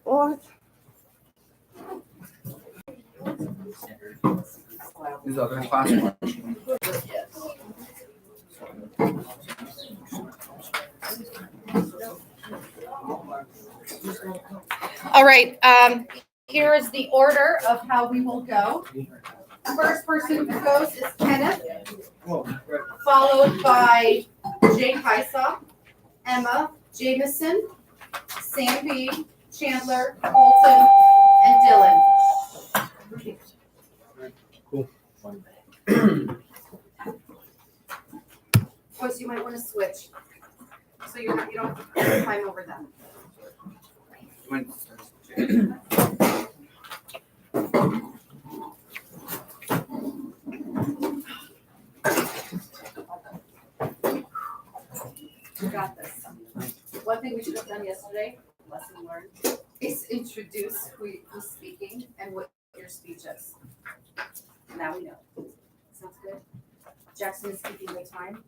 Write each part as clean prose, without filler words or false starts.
What? These other class. All right, here is the order of how we will go. First person who goes is Kenneth, followed by Jake Hysaw, Emma, Jameson, Sandy, Chandler, Colton, and Dylan. Cool. Boys, you might want to switch, so you don't have to climb over them. You got this. One thing we should have done yesterday, lesson learned, is introduce who's speaking and what your speech is. Now we know. Sounds good? Jackson is speaking the time.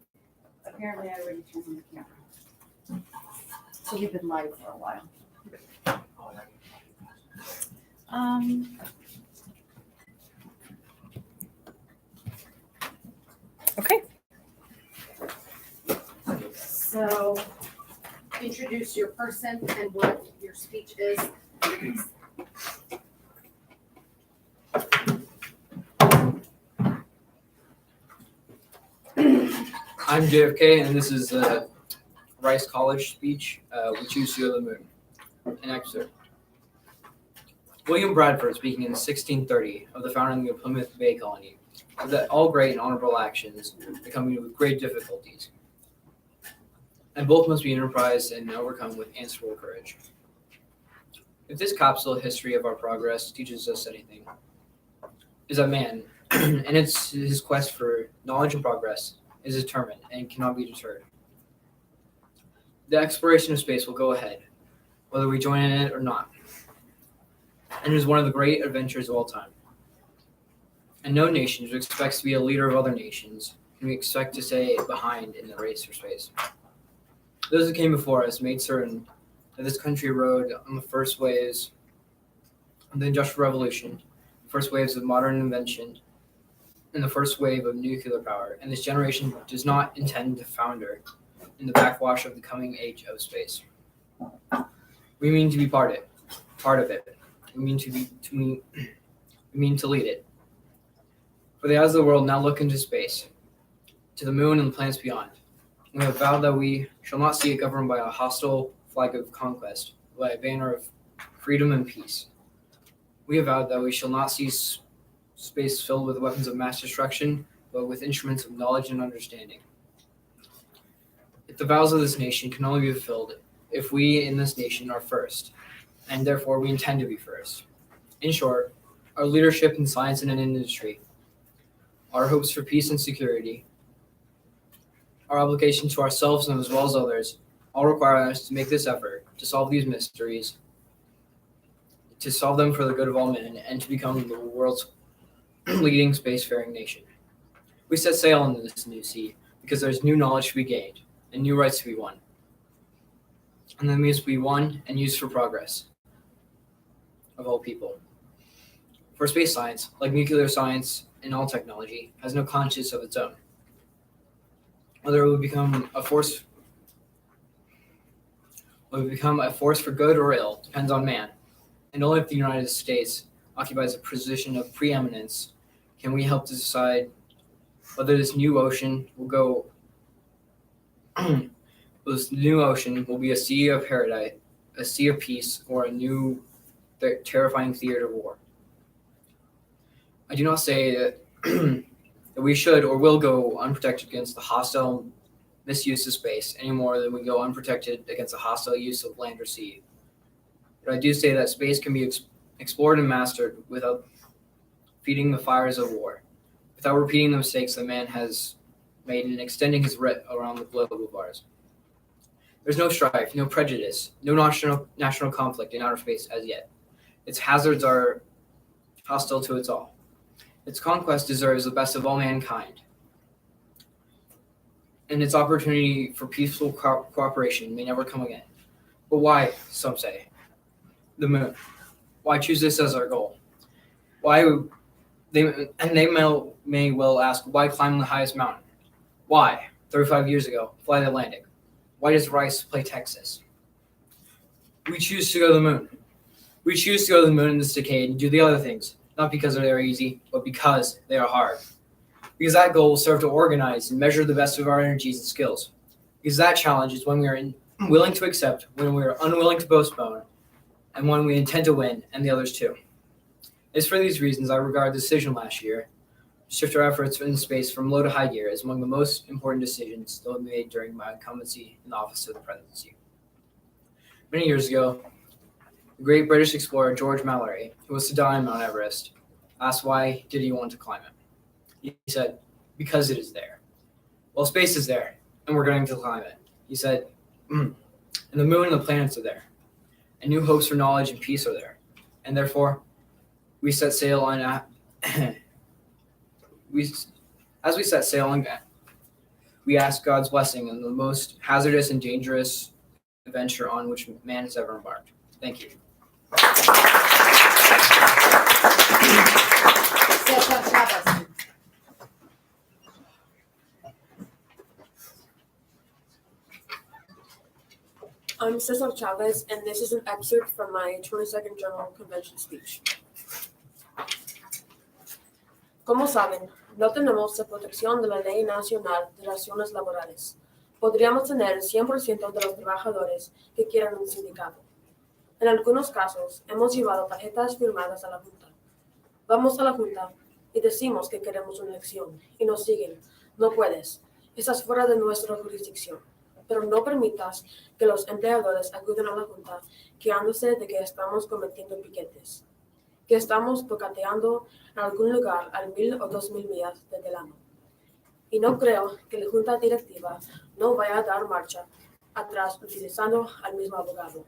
Apparently I already turned on the camera. So we've been live for a while. Okay. So introduce your person and what your speech is. I'm JFK, and this is a Rice College speech. We choose to go to the moon. An excerpt. William Bradford, speaking in 1630 of the founding of Plymouth Bay Colony, said that all great and honorable actions accompanied with great difficulties, and both must be enterprised and overcome with answerable courage. If this capsule history of our progress teaches us anything, is that man, and it's his quest for knowledge and progress, is determined and cannot be deterred. The exploration of space will go ahead, whether we join in it or not, and it is one of the great adventures of all time. And no nation who expects to be a leader of other nations can we expect to stay behind in the race for space. Those who came before us made certain that this country rode on the first waves of the Industrial Revolution, first waves of modern invention, and the first wave of nuclear power, and this generation does not intend to founder in the backwash of the coming age of space. We mean to be part of it. We mean to lead it. For the eyes of the world now look into space, to the moon and the planets beyond. We have vowed that we shall not see it governed by a hostile flag of conquest, by a banner of freedom and peace. We have vowed that we shall not see space filled with weapons of mass destruction, but with instruments of knowledge and understanding. If the vows of this nation can only be fulfilled if we in this nation are first, and therefore we intend to be first. In short, our leadership in science and in industry, our hopes for peace and security, our obligation to ourselves and as well as others, all require us to make this effort to solve these mysteries, to solve them for the good of all men, and to become the world's leading spacefaring nation. We set sail into this new sea because there's new knowledge to be gained and new rights to be won. And that means to be won and used for progress of all people. For space science, like nuclear science and all technology, has no conscience of its own. Whether it would become a force for good or ill depends on man. And only if the United States occupies a position of preeminence can we help to decide whether this new ocean will be a sea of paradise, a sea of peace, or a new terrifying theater of war. I do not say that, that we should or will go unprotected against the hostile misuse of space any more than we go unprotected against the hostile use of land or sea. But I do say that space can be explored and mastered without feeding the fires of war, without repeating the mistakes that man has made in extending his writ around the globe of ours. There's no strife, no prejudice, no national conflict in outer space as yet. Its hazards are hostile to its all. Its conquest deserves the best of all mankind. And its opportunity for peaceful cooperation may never come again. But why, some say? the moon. Why choose this as our goal? Why may well ask, why climb the highest mountain? Why, 35 years ago, fly the Atlantic? Why does Rice play Texas? We choose to go to the moon. We choose to go to the moon in this decade and do the other things, not because they are easy, but because they are hard. Because that goal will serve to organize and measure the best of our energies and skills. Because that challenge is when we are willing to accept, when we are unwilling to postpone, and when we intend to win, and the others too. It's for these reasons I regard the decision last year to shift our efforts in space from low to high gear as among the most important decisions that were made during my incumbency in the office of the presidency. Many years ago, the great British explorer George Mallory, who was to die on Mount Everest, asked why did he want to climb it. He said, because it is there. Well, space is there, and we're going to climb it. He said, and the moon and the planets are there, and new hopes for knowledge and peace are there. And therefore, we set sail on as we set sail on that, we ask God's blessing on the most hazardous and dangerous adventure on which man has ever embarked. Thank you. I'm Cesar Chavez, and this is an excerpt from my 22nd General Convention speech. Como saben, no tenemos la protección de la Ley Nacional de Relaciones Laborales. Podríamos tener el 100% de los trabajadores que quieran un sindicato. En algunos casos, hemos llevado tarjetas firmadas a la Junta. Vamos a la Junta y decimos que queremos una elección, y nos siguen. No puedes. Estás fuera de nuestra jurisdicción. Pero no permitas que los empleadores acuden a la Junta quejándose de que estamos cometiendo piquetes, que estamos bocateando en algún lugar a 1,000 o 2,000 millas de Delano. Y no creo que la Junta Directiva no vaya a dar marcha atrás utilizando al mismo abogado.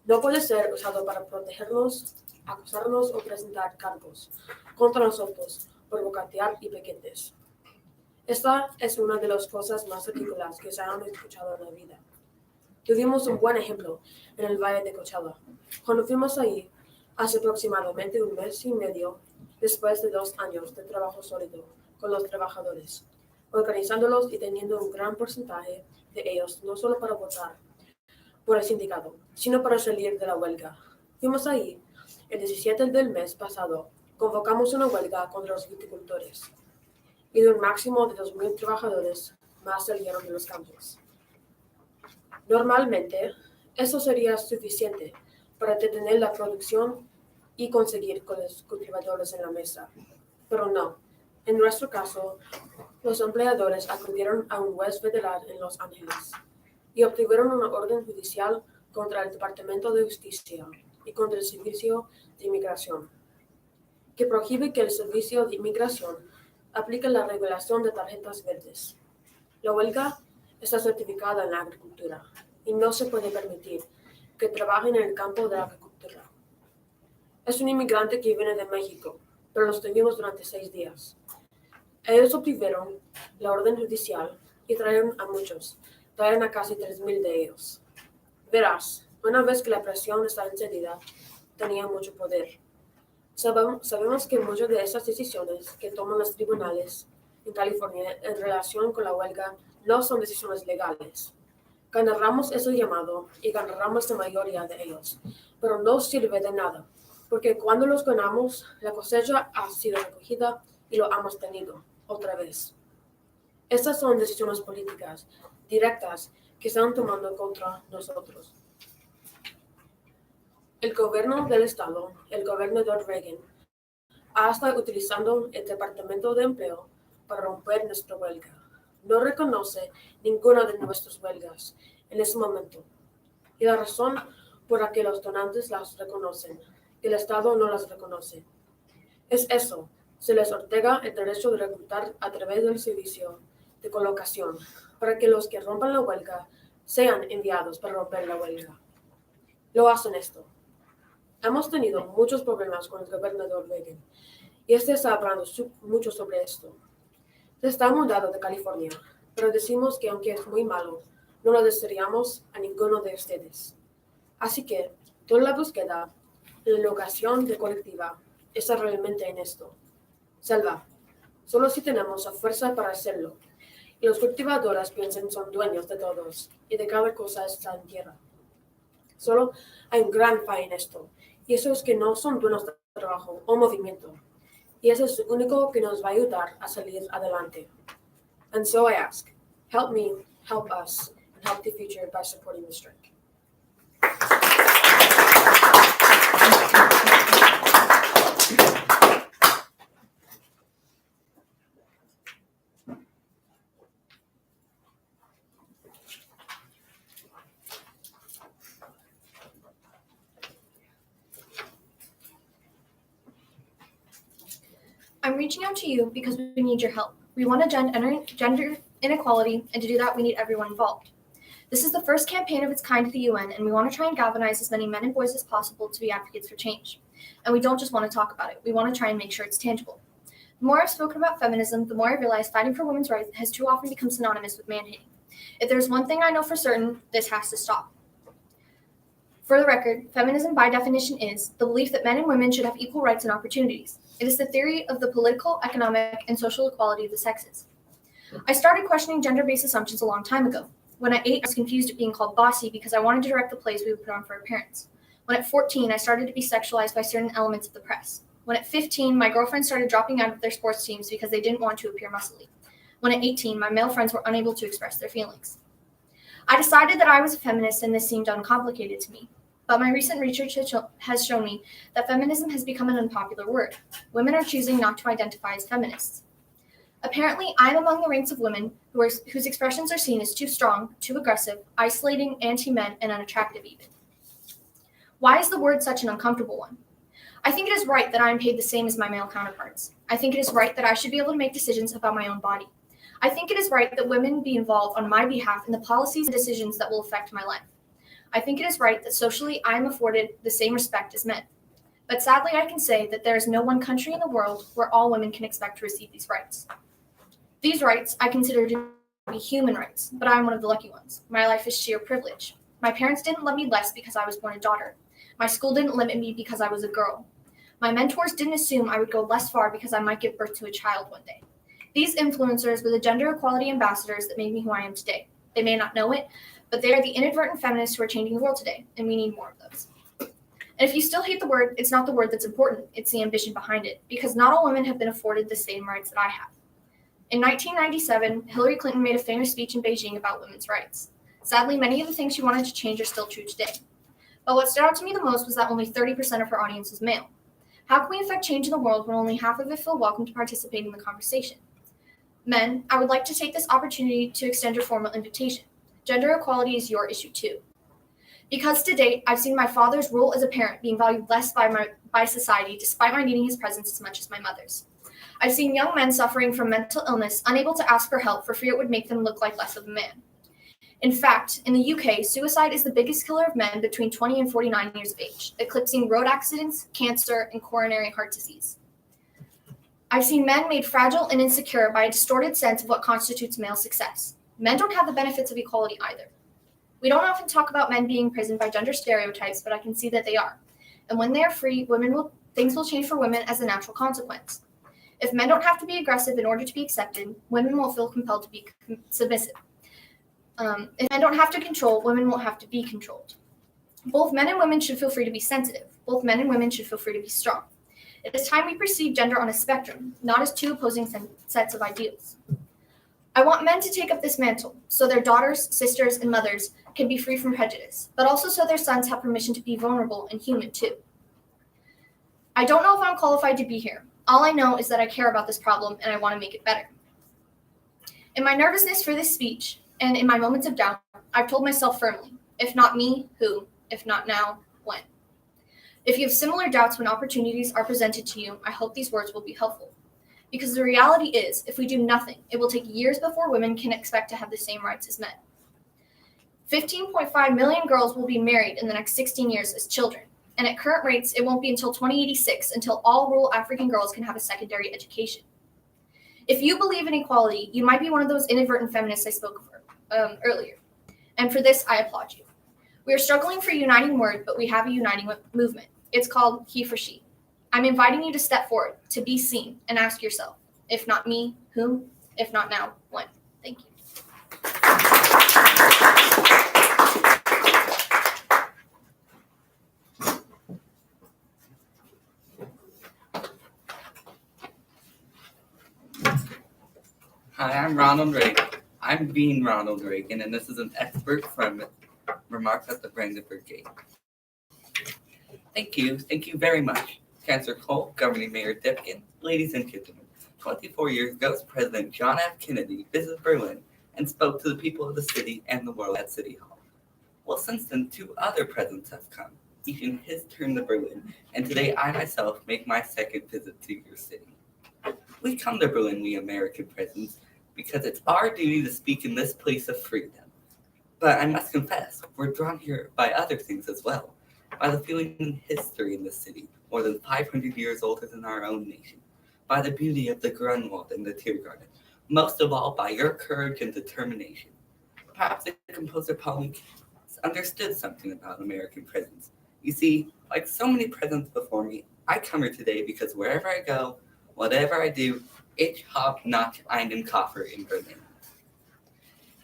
No puede ser usado para protegernos, acusarnos o presentar cargos contra nosotros por bocatear y piquetes. Esta es una de las cosas más ridículas que se han escuchado en la vida. Tuvimos un buen ejemplo en el Valle de Coachella. Cuando fuimos ahí, hace aproximadamente 1 mes y medio, después de 2 años de trabajo sólido con los trabajadores, organizándolos y teniendo un gran porcentaje de ellos no solo para votar por el sindicato, sino para salir de la huelga. Fuimos ahí el 17 del mes pasado, convocamos una huelga contra los viticultores y de un máximo de 2,000 trabajadores más salieron de los campos. Normalmente, eso sería suficiente para detener la producción y conseguir con los cultivadores en la mesa. Pero no. En nuestro caso, los empleadores acudieron a un juez federal en Los Ángeles y obtuvieron una orden judicial contra el Departamento de Justicia y contra el Servicio de Inmigración, que prohíbe que el Servicio de Inmigración aplique la regulación de tarjetas verdes. La huelga está certificada en la agricultura y no se puede permitir que trabajen en el campo de la agricultura. Es un inmigrante que viene de México, pero los tuvimos durante 6 días. Ellos obtuvieron la orden judicial y trajeron a muchos, trajeron a casi 3,000 de ellos. Verás, una vez que la presión está encendida, tenía mucho poder. Sabemos que muchas de esas decisiones que toman los tribunales en California en relación con la huelga no son decisiones legales. Ganaremos ese llamado y ganaremos la mayoría de ellos, pero no sirve de nada, porque cuando los ganamos, la cosecha ha sido recogida y lo hemos tenido otra vez. Estas son decisiones políticas directas que están tomando contra nosotros. El gobierno del estado, el gobernador Reagan, ha estado utilizando el Departamento de Empleo para romper nuestra huelga. No reconoce ninguna de nuestras huelgas en ese momento. Y la razón por la que los donantes las reconocen, el Estado no las reconoce, es eso. Se les otorga el derecho de reclutar a través del servicio de colocación para que los que rompan la huelga sean enviados para romper la huelga. Lo hacen esto. Hemos tenido muchos problemas con el gobernador Reagan y está hablando mucho sobre esto. Se está mudando de California, pero decimos que aunque es muy malo, no lo desearíamos a ninguno de ustedes. Así que Toda la búsqueda de la locación de colectiva está realmente en esto. Selva, solo si tenemos la fuerza para hacerlo. Y los cultivadores piensan son dueños de todos y de cada cosa está en tierra. Solo hay un gran fallo en esto, y eso es que no son dueños de trabajo o movimiento. Y eso es lo único que nos va a ayudar a salir adelante. And so I ask, help me, help us, and help the future by supporting the strike. I'm reaching out to you because we need your help. We want to end gender inequality, and to do that, we need everyone involved. This is the first campaign of its kind at the UN, and we want to try and galvanize as many men and boys as possible to be advocates for change. And we don't just want to talk about it, we want to try and make sure it's tangible. The more I've spoken about feminism, the more I realize fighting for women's rights has too often become synonymous with man-hating. If there's one thing I know for certain, this has to stop. For the record, feminism by definition is the belief that men and women should have equal rights and opportunities. It is the theory of the political, economic, and social equality of the sexes. I started questioning gender-based assumptions a long time ago. When at 8, I was confused at being called bossy because I wanted to direct the plays we would put on for our parents. When at 14, I started to be sexualized by certain elements of the press. When at 15, my girlfriends started dropping out of their sports teams because they didn't want to appear muscly. When at 18, my male friends were unable to express their feelings. I decided that I was a feminist and this seemed uncomplicated to me. But my recent research has shown me that feminism has become an unpopular word. Women are choosing not to identify as feminists. Apparently, I'm among the ranks of women whose expressions are seen as too strong, too aggressive, isolating, anti-men, and unattractive even. Why is the word such an uncomfortable one? I think it is right that I am paid the same as my male counterparts. I think it is right that I should be able to make decisions about my own body. I think it is right that women be involved on my behalf in the policies and decisions that will affect my life. I think it is right that socially I am afforded the same respect as men. But sadly, I can say that there is no one country in the world where all women can expect to receive these rights. These rights I consider to be human rights, but I am one of the lucky ones. My life is sheer privilege. My parents didn't love me less because I was born a daughter. My school didn't limit me because I was a girl. My mentors didn't assume I would go less far because I might give birth to a child one day. These influencers were the gender equality ambassadors that made me who I am today. They may not know it, but they are the inadvertent feminists who are changing the world today, and we need more of those. And if you still hate the word, it's not the word that's important, it's the ambition behind it, because not all women have been afforded the same rights that I have. In 1997, Hillary Clinton made a famous speech in Beijing about women's rights. Sadly, many of the things she wanted to change are still true today. But what stood out to me the most was that only 30% of her audience was male. How can we affect change in the world when only half of it feel welcome to participate in the conversation? Men, I would like to take this opportunity to extend your formal invitation. Gender equality is your issue too. Because to date, I've seen my father's role as a parent being valued less by society despite my needing his presence as much as my mother's. I've seen young men suffering from mental illness unable to ask for help for fear it would make them look like less of a man. In fact, in the UK, suicide is the biggest killer of men between 20 and 49 years of age, eclipsing road accidents, cancer, and coronary heart disease. I've seen men made fragile and insecure by a distorted sense of what constitutes male success. Men don't have the benefits of equality either. We don't often talk about men being imprisoned by gender stereotypes, but I can see that they are. And when they are free, things will change for women as a natural consequence. If men don't have to be aggressive in order to be accepted, women will feel compelled to be submissive. If men don't have to control, women won't have to be controlled. Both men and women should feel free to be sensitive. Both men and women should feel free to be strong. It is time we perceive gender on a spectrum, not as two opposing sets of ideals. I want men to take up this mantle, so their daughters, sisters, and mothers can be free from prejudice, but also so their sons have permission to be vulnerable and human too. I don't know if I'm qualified to be here. All I know is that I care about this problem and I want to make it better. In my nervousness for this speech, and in my moments of doubt, I've told myself firmly, if not me, who? If not now, when? If you have similar doubts when opportunities are presented to you, I hope these words will be helpful. Because the reality is, if we do nothing, it will take years before women can expect to have the same rights as men. 15.5 million girls will be married in the next 16 years as children, and at current rates, it won't be until 2086 until all rural African girls can have a secondary education. If you believe in equality, you might be one of those inadvertent feminists I spoke of earlier, and for this, I applaud you. We are struggling for a uniting word, but we have a uniting movement. It's called He for She. I'm inviting you to step forward, to be seen, and ask yourself, if not me, whom? If not now, when? Thank you. Hi, I'm Ronald Reagan. I'm Bean Ronald Reagan, and this is an expert from Remarks at the Brandenburg Gate. Thank you very much, Chancellor Cole, Governing Mayor Dipkin, ladies and gentlemen. 24 years ago, President John F. Kennedy visited Berlin and spoke to the people of the city and the world at City Hall. Well, since then, 2 other presidents have come, each in his turn to Berlin, and today I myself make my second visit to your city. We come to Berlin, we American presidents, because it's our duty to speak in this place of freedom. But I must confess, we're drawn here by other things as well, by the feeling and history in this city, more than 500 years older than our own nation, by the beauty of the Grunwald and the Tiergarten, most of all by your courage and determination. Perhaps the composer Paul understood something about American presence. You see, like so many presidents before me, I come here today because wherever I go, whatever I do, ich hab nach einen Koffer in Berlin.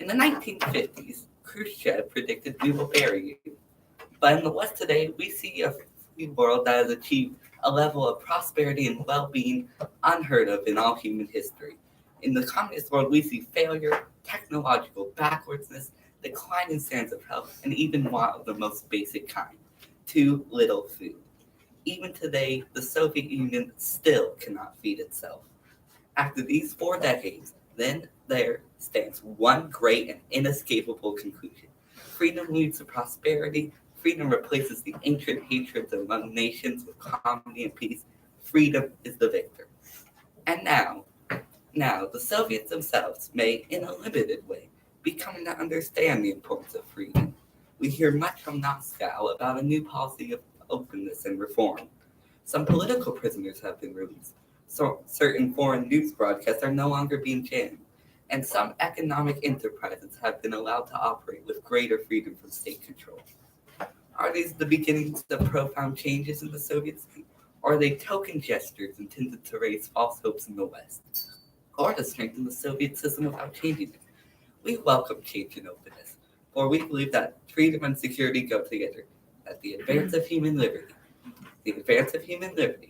In the 1950s, Khrushchev predicted we will bury you. But in the West today, we see a free world that has achieved a level of prosperity and well-being unheard of in all human history. In the communist world, we see failure, technological backwardsness, decline in standards of health, and even want of the most basic kind, too little food. Even today, the Soviet Union still cannot feed itself. After these 4 decades, then there stands one great and inescapable conclusion. Freedom leads to prosperity. Freedom replaces the ancient hatreds among nations with harmony and peace. Freedom is the victor. And now, the Soviets themselves may, in a limited way, be coming to understand the importance of freedom. We hear much from Moscow about a new policy of openness and reform. Some political prisoners have been released. So certain foreign news broadcasts are no longer being jammed. And some economic enterprises have been allowed to operate with greater freedom from state control. Are these the beginnings of profound changes in the Soviet state? Or are they token gestures intended to raise false hopes in the West? Or to strengthen the Soviet system without changing it? We welcome change and openness, for we believe that freedom and security go together, that the advance of human liberty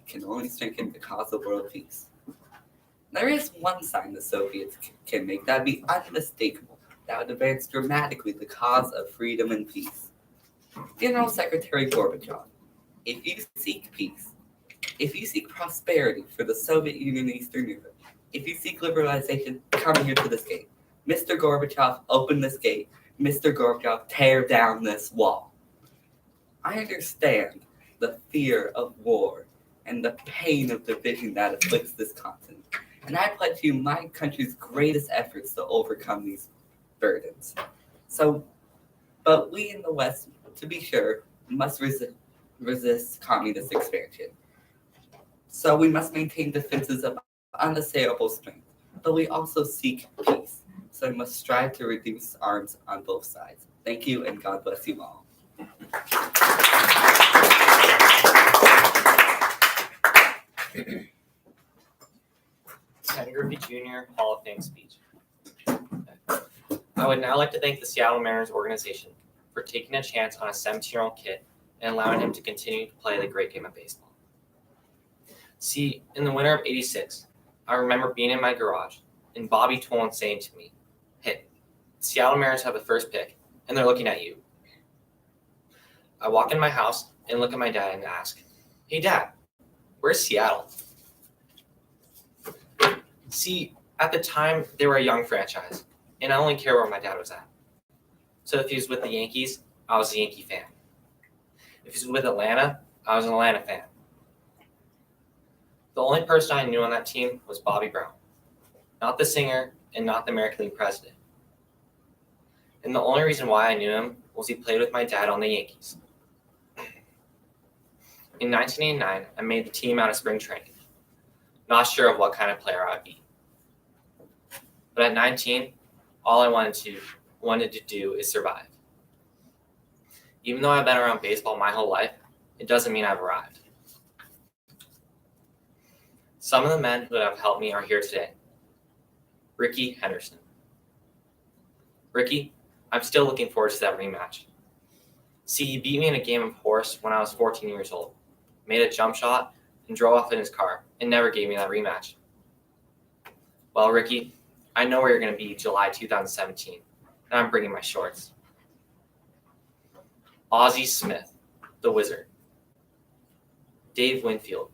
can only strengthen the cause of world peace. There is one sign the Soviets can make that would be unmistakable, that would advance dramatically the cause of freedom and peace. General Secretary Gorbachev, if you seek peace, if you seek prosperity for the Soviet Union and Eastern Europe, if you seek liberalization, come here to this gate. Mr. Gorbachev, open this gate. Mr. Gorbachev, tear down this wall. I understand the fear of war and the pain of division that afflicts this continent. And I pledge you my country's greatest efforts to overcome these burdens. But we in the West, to be sure, must resist communist expansion. So we must maintain defenses of unassailable strength, but we also seek peace. So we must strive to reduce arms on both sides. Thank you, and God bless you all. Ken Griffey Jr. Hall of Fame speech. I would now like to thank the Seattle Mariners organization for taking a chance on a 17-year-old kid and allowing him to continue to play the great game of baseball. See, in the winter of '86, I remember being in my garage and Bobby Tolan saying to me, "Hey, the Seattle Mariners have the first pick and they're looking at you." I walk in my house and look at my dad and ask, "Hey Dad, where's Seattle?" See, at the time, they were a young franchise, and I only cared where my dad was at. So if he was with the Yankees, I was a Yankee fan. If he was with Atlanta, I was an Atlanta fan. The only person I knew on that team was Bobby Brown, not the singer and not the American League president. And the only reason why I knew him was he played with my dad on the Yankees. In 1989, I made the team out of spring training, not sure of what kind of player I would be. But at 19, all I wanted to do is survive. Even though I've been around baseball my whole life, it doesn't mean I've arrived. Some of the men who have helped me are here today. Ricky Henderson. Ricky, I'm still looking forward to that rematch. See, he beat me in a game of horse when I was 14 years old, made a jump shot, and drove off in his car, and never gave me that rematch. Well, Ricky, I know where you're going to be July 2017, and I'm bringing my shorts. Ozzie Smith, the Wizard. Dave Winfield,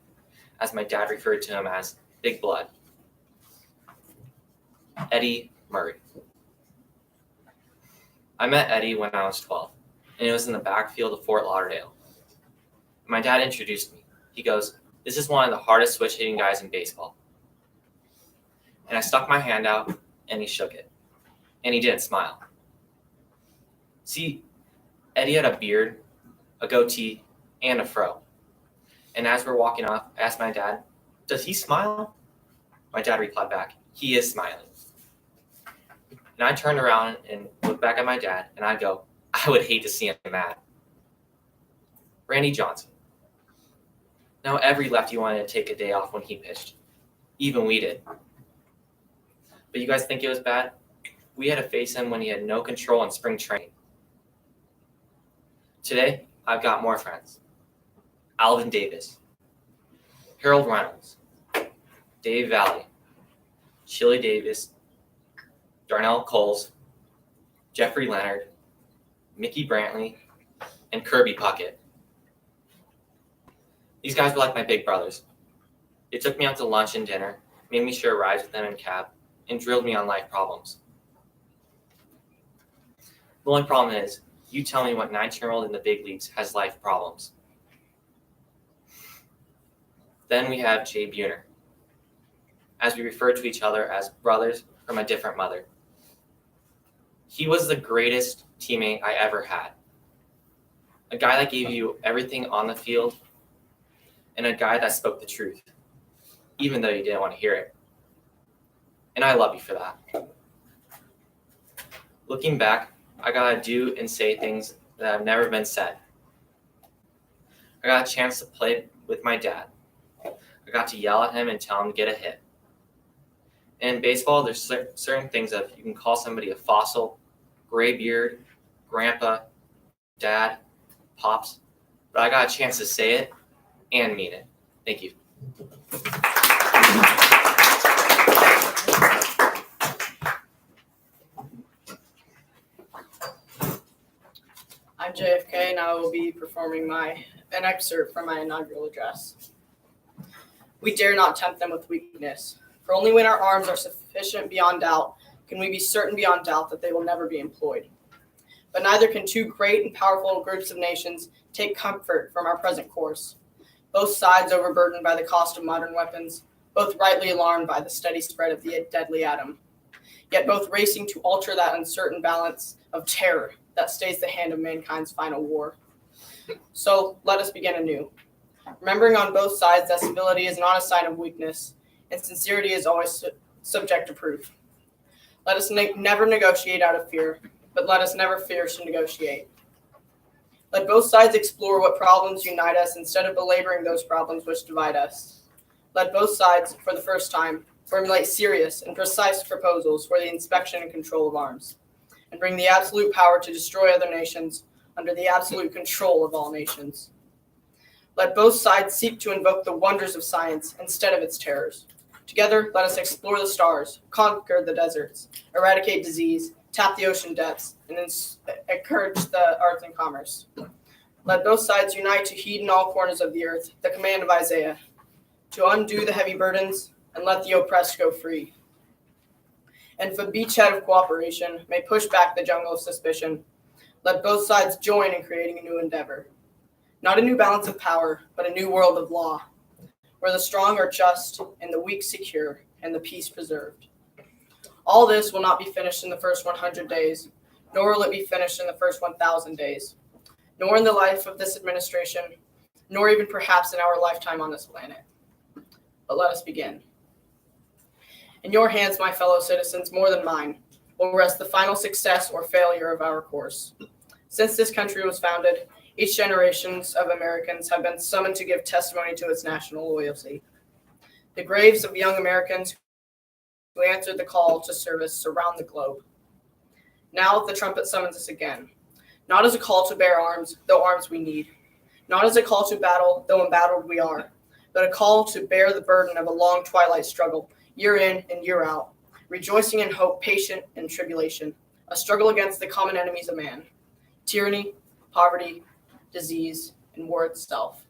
as my dad referred to him as Big Blood. Eddie Murray. I met Eddie when I was 12, and it was in the backfield of Fort Lauderdale. My dad introduced me. He goes, "This is one of the hardest switch hitting guys in baseball." And I stuck my hand out, and he shook it. And he didn't smile. See, Eddie had a beard, a goatee, and a fro. And as we're walking off, I asked my dad, "Does he smile?" My dad replied back, "He is smiling." And I turned around and looked back at my dad, and I go, "I would hate to see him mad." Randy Johnson. Now every lefty wanted to take a day off when he pitched. Even we did. But you guys think it was bad? We had to face him when he had no control in spring training. Today, I've got more friends. Alvin Davis, Harold Reynolds, Dave Valley, Chili Davis, Darnell Coles, Jeffrey Leonard, Mickey Brantley, and Kirby Puckett. These guys were like my big brothers. They took me out to lunch and dinner, made me share rides with them in cab, and drilled me on life problems. The only problem is, you tell me what 19-year-old in the big leagues has life problems. Then we have Jay Buhner, as we refer to each other as brothers from a different mother. He was the greatest teammate I ever had. A guy that gave you everything on the field, and a guy that spoke the truth, even though you didn't want to hear it. And I love you for that. Looking back, I gotta do and say things that have never been said. I got a chance to play with my dad. I got to yell at him and tell him to get a hit. And in baseball, there's certain things that you can call somebody a fossil, gray beard, grandpa, dad, pops, but I got a chance to say it and mean it. Thank you. I'm JFK, and I will be performing an excerpt from my inaugural address. We dare not tempt them with weakness, for only when our arms are sufficient beyond doubt can we be certain beyond doubt that they will never be employed. But neither can two great and powerful groups of nations take comfort from our present course. Both sides overburdened by the cost of modern weapons, both rightly alarmed by the steady spread of the deadly atom, yet both racing to alter that uncertain balance of terror that stays the hand of mankind's final war. So let us begin anew, remembering on both sides that civility is not a sign of weakness, and sincerity is always subject to proof. Let us never negotiate out of fear, but let us never fear to negotiate. Let both sides explore what problems unite us instead of belaboring those problems which divide us. Let both sides, for the first time, formulate serious and precise proposals for the inspection and control of arms, and bring the absolute power to destroy other nations under the absolute control of all nations. Let both sides seek to invoke the wonders of science instead of its terrors. Together, let us explore the stars, conquer the deserts, eradicate disease, tap the ocean depths, and encourage the arts and commerce. Let both sides unite to heed in all corners of the earth the command of Isaiah, to undo the heavy burdens and let the oppressed go free. And if a beachhead of cooperation may push back the jungle of suspicion, let both sides join in creating a new endeavor. Not a new balance of power, but a new world of law, where the strong are just and the weak secure and the peace preserved. All this will not be finished in the first 100 days, nor will it be finished in the first 1,000 days, nor in the life of this administration, nor even perhaps in our lifetime on this planet. But let us begin. In your hands, my fellow citizens, more than mine, will rest the final success or failure of our course. Since this country was founded, each generations of Americans have been summoned to give testimony to its national loyalty. The graves of young Americans who answered the call to service surround the globe. Now the trumpet summons us again, not as a call to bear arms, though arms we need, not as a call to battle, though embattled we are, but a call to bear the burden of a long twilight struggle, year in and year out, rejoicing in hope, patient in tribulation, a struggle against the common enemies of man, tyranny, poverty, disease, and war itself.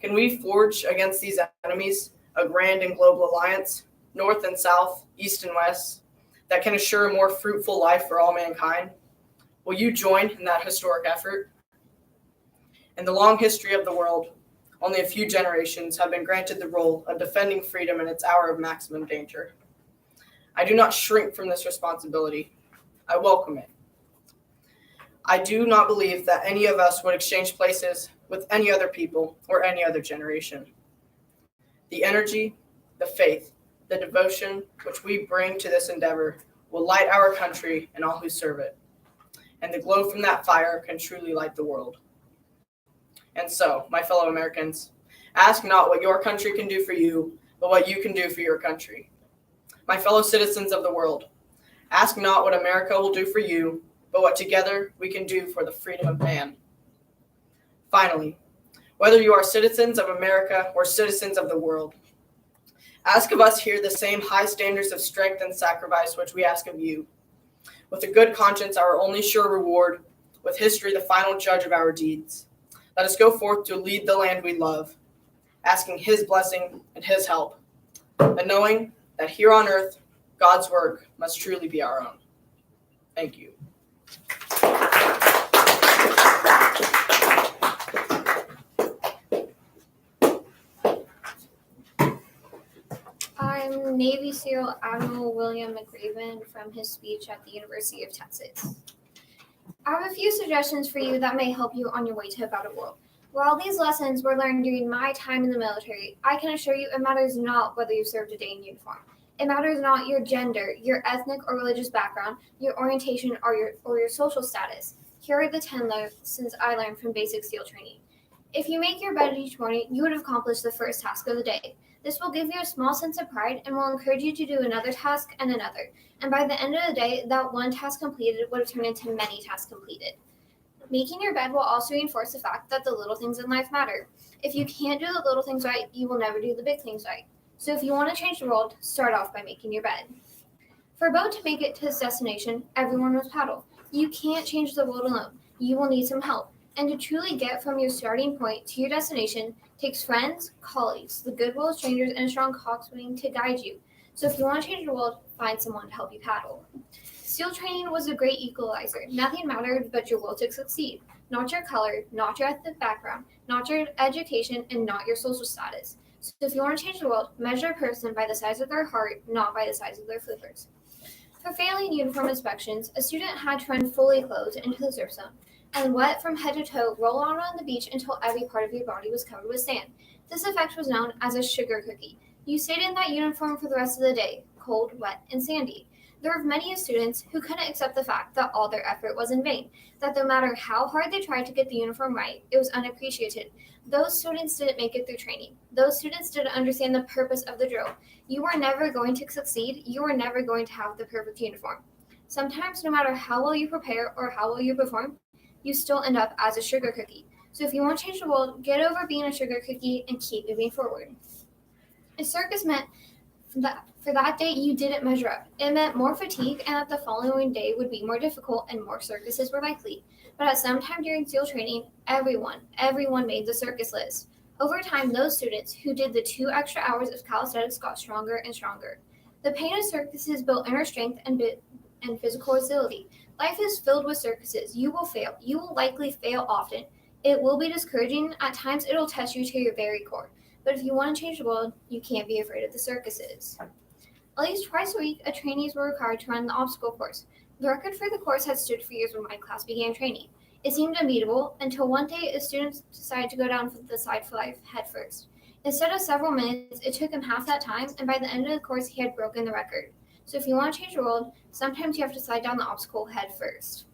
Can we forge against these enemies a grand and global alliance, north and south, east and west, that can assure a more fruitful life for all mankind? Will you join in that historic effort? In the long history of the world, only a few generations have been granted the role of defending freedom in its hour of maximum danger. I do not shrink from this responsibility. I welcome it. I do not believe that any of us would exchange places with any other people or any other generation. The energy, the faith, the devotion which we bring to this endeavor will light our country and all who serve it. And the glow from that fire can truly light the world. And so, my fellow Americans, ask not what your country can do for you, but what you can do for your country. My fellow citizens of the world, ask not what America will do for you, but what together we can do for the freedom of man. Finally, whether you are citizens of America or citizens of the world, ask of us here the same high standards of strength and sacrifice which we ask of you. With a good conscience, our only sure reward, with history the final judge of our deeds. Let us go forth to lead the land we love, asking his blessing and his help, and knowing that here on earth, God's work must truly be our own. Thank you. I'm Navy SEAL Admiral William McRaven from his speech at the University of Texas. I have a few suggestions for you that may help you on your way to a better world. While these lessons were learned during my time in the military, I can assure you it matters not whether you served a day in uniform. It matters not your gender, your ethnic or religious background, your orientation, or your social status. Here are the 10 lessons I learned from basic SEAL training. If you make your bed each morning, you would have accomplished the first task of the day. This will give you a small sense of pride and will encourage you to do another task and another. And by the end of the day, that one task completed would have turned into many tasks completed. Making your bed will also reinforce the fact that the little things in life matter. If you can't do the little things right, you will never do the big things right. So if you want to change the world, start off by making your bed. For a boat to make it to its destination, everyone must paddle. You can't change the world alone. You will need some help. And to truly get from your starting point to your destination takes friends, colleagues, the goodwill of strangers, and a strong coxswain to guide you. So if you want to change the world, find someone to help you paddle. SEAL training was a great equalizer. Nothing mattered but your will to succeed. Not your color, not your ethnic background, not your education, and not your social status. So if you want to change the world, measure a person by the size of their heart, not by the size of their flippers. For failing uniform inspections, a student had to run fully clothed into the surf zone and wet from head to toe, roll out on the beach until every part of your body was covered with sand. This effect was known as a sugar cookie. You stayed in that uniform for the rest of the day, cold, wet, and sandy. There were many students who couldn't accept the fact that all their effort was in vain, that no matter how hard they tried to get the uniform right, it was unappreciated. Those students didn't make it through training. Those students didn't understand the purpose of the drill. You were never going to succeed. You were never going to have the perfect uniform. Sometimes, no matter how well you prepare or how well you perform, you still end up as a sugar cookie. So if you want to change the world, get over being a sugar cookie and keep moving forward. A circus meant that for that day you didn't measure up. It meant more fatigue and that the following day would be more difficult and more circuses were likely. But at some time during SEAL training, everyone made the circus list. Over time, those students who did the 2 extra hours of calisthenics got stronger and stronger. The pain of circuses built inner strength and physical agility. Life is filled with circuses. You will fail. You will likely fail often. It will be discouraging. At times, it will test you to your very core. But if you want to change the world, you can't be afraid of the circuses. At least twice a week, trainees were required to run the obstacle course. The record for the course had stood for years when my class began training. It seemed unbeatable until one day a student decided to go down the side fly head first. Instead of several minutes, it took him half that time, and by the end of the course, he had broken the record. So if you want to change the world, sometimes you have to slide down the obstacle head first.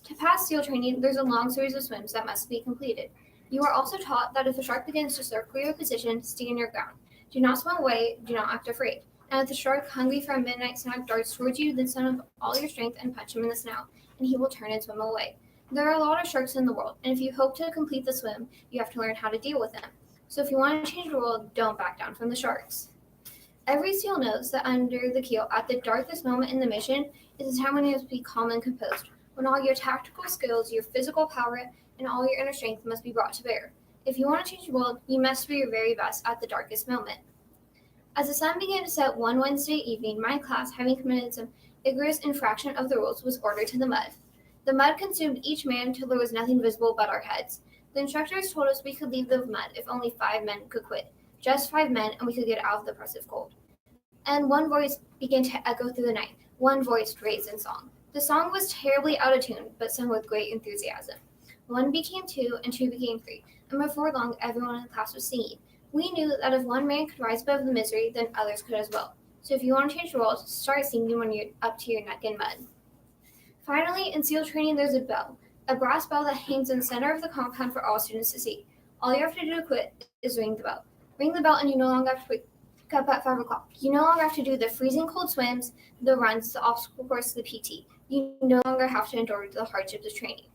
To pass SEAL training, there's a long series of swims that must be completed. You are also taught that if a shark begins to circle your position, stay in your ground. Do not swim away, do not act afraid. And if the shark, hungry for a midnight snack, darts towards you, then summon up all your strength and punch him in the snout, and he will turn and swim away. There are a lot of sharks in the world, and if you hope to complete the swim, you have to learn how to deal with them. So if you want to change the world, don't back down from the sharks. Every SEAL knows that under the keel, at the darkest moment in the mission, is a time when you must be calm and composed, when all your tactical skills, your physical power, and all your inner strength must be brought to bear. If you want to change the world, you must be your very best at the darkest moment. As the sun began to set one Wednesday evening, my class, having committed some egregious infraction of the rules, was ordered to the mud. The mud consumed each man till there was nothing visible but our heads. The instructors told us we could leave the mud if only 5 men could quit. Just 5 men, and we could get out of the oppressive cold. And one voice began to echo through the night. One voice raised in song. The song was terribly out of tune, but sung with great enthusiasm. 1 became 2, and 2 became 3, and before long everyone in the class was singing. We knew that if one man could rise above the misery, then others could as well. So if you want to change the world, start singing when you're up to your neck in mud. Finally, in SEAL training, there's a bell, a brass bell that hangs in the center of the compound for all students to see. All you have to do to quit is ring the bell. Ring the bell and you no longer have to wake up at 5 o'clock. You no longer have to do the freezing cold swims, the runs, the obstacle course, the PT. You no longer have to endure the hardships of training.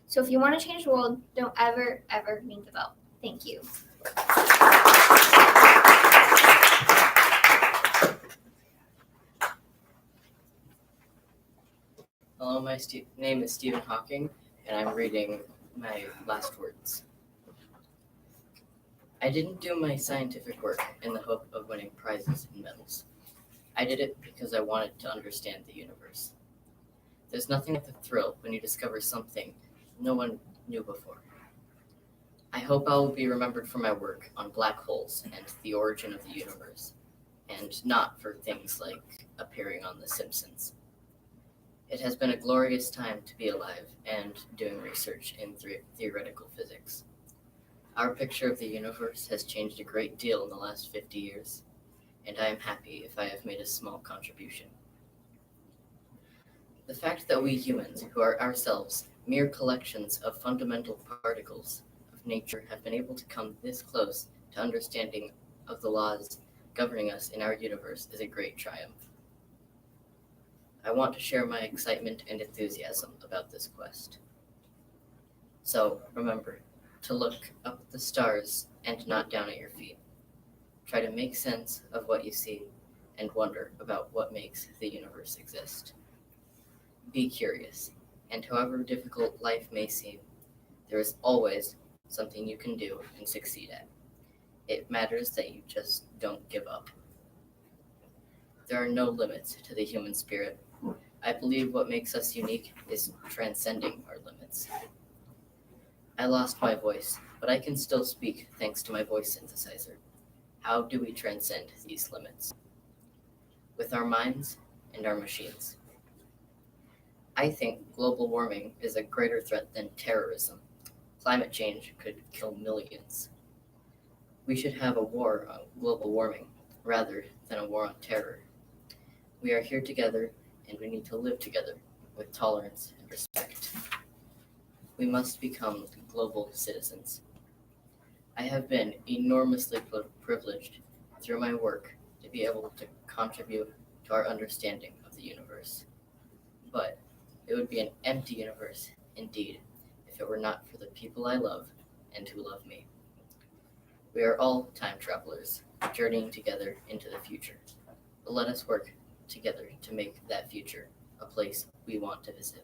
So if you want to change the world, don't ever, ever ring the bell. Thank you. Hello, my name is Stephen Hawking, and I'm reading my last words. I didn't do my scientific work in the hope of winning prizes and medals. I did it because I wanted to understand the universe. There's nothing like the thrill when you discover something no one knew before. I hope I will be remembered for my work on black holes and the origin of the universe, and not for things like appearing on The Simpsons. It has been a glorious time to be alive and doing research in theoretical physics. Our picture of the universe has changed a great deal in the last 50 years, and I am happy if I have made a small contribution. The fact that we humans, who are ourselves mere collections of fundamental particles of nature, have been able to come this close to understanding of the laws governing us in our universe is a great triumph. I want to share my excitement and enthusiasm about this quest. So, remember to look up at the stars and not down at your feet. Try to make sense of what you see and wonder about what makes the universe exist. Be curious, and however difficult life may seem, there is always something you can do and succeed at. It matters that you just don't give up. There are no limits to the human spirit. I believe what makes us unique is transcending our limits. I lost my voice, but I can still speak thanks to my voice synthesizer. How do we transcend these limits? With our minds and our machines. I think global warming is a greater threat than terrorism. Climate change could kill millions. We should have a war on global warming rather than a war on terror. We are here together, and we need to live together with tolerance and respect. We must become global citizens. I have been enormously privileged through my work to be able to contribute to our understanding of the universe. But it would be an empty universe indeed if it were not for the people I love and who love me. We are all time travelers, journeying together into the future. But let us work together to make that future a place we want to visit.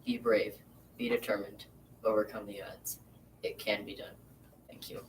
Be brave, be determined, overcome the odds. It can be done. Thank you.